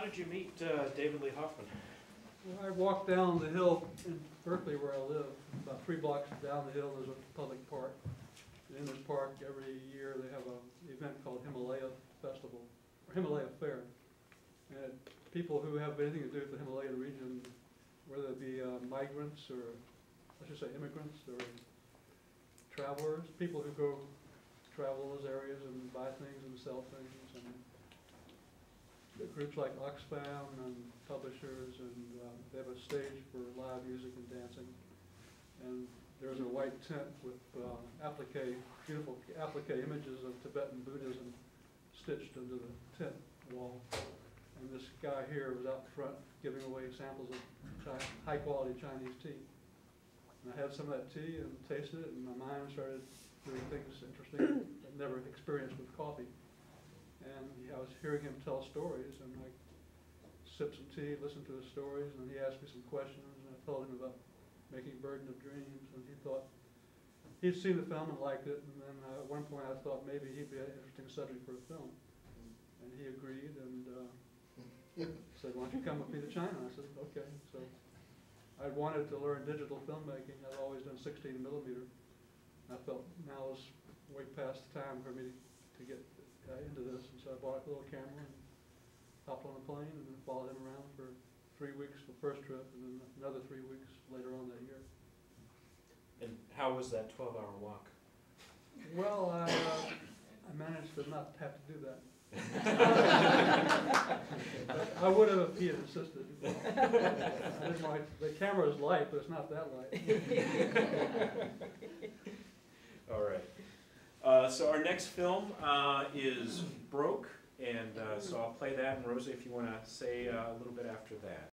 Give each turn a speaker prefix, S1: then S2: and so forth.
S1: did you meet David Lee Hoffman?
S2: Well, I walked down the hill in Berkeley where I live, about 3 blocks down the hill there's a public park. And in this park every year they have an event called Himalaya Festival, or Himalaya Fair. And people who have anything to do with the Himalaya region, whether it be migrants or, I should say immigrants or travelers, people who go travel those areas and buy things and sell things, and groups like Oxfam and publishers, and they have a stage for live music and dancing. And there's a white tent with beautiful applique images of Tibetan Buddhism stitched into the tent wall. And this guy here was out front giving away samples of high-quality Chinese tea. And I had some of that tea and tasted it, and my mind started doing things interesting I'd never experienced with coffee. And I was hearing him tell stories, and I sipped some tea, listened to his stories, and he asked me some questions, and I told him about making Burden of Dreams, and he thought, he'd seen the film and liked it, and then at one point I thought maybe he'd be an interesting subject for a film. And he agreed, and said, why don't you come with me to China? I said, okay. So I wanted to learn digital filmmaking. I've always done 16 millimeter. I felt now was way past the time for me to get into this, and so I bought a little camera and hopped on a plane and then followed him around for 3 weeks the first trip, and then another 3 weeks later on that year.
S1: And how was that 12-hour walk?
S2: Well, I managed to not have to do that. I would have if he had insisted. I didn't like, the camera is light, but it's not that light.
S1: All right. So our next film is Broke, and so I'll play that, and Rosa, if you want to say a little bit after that.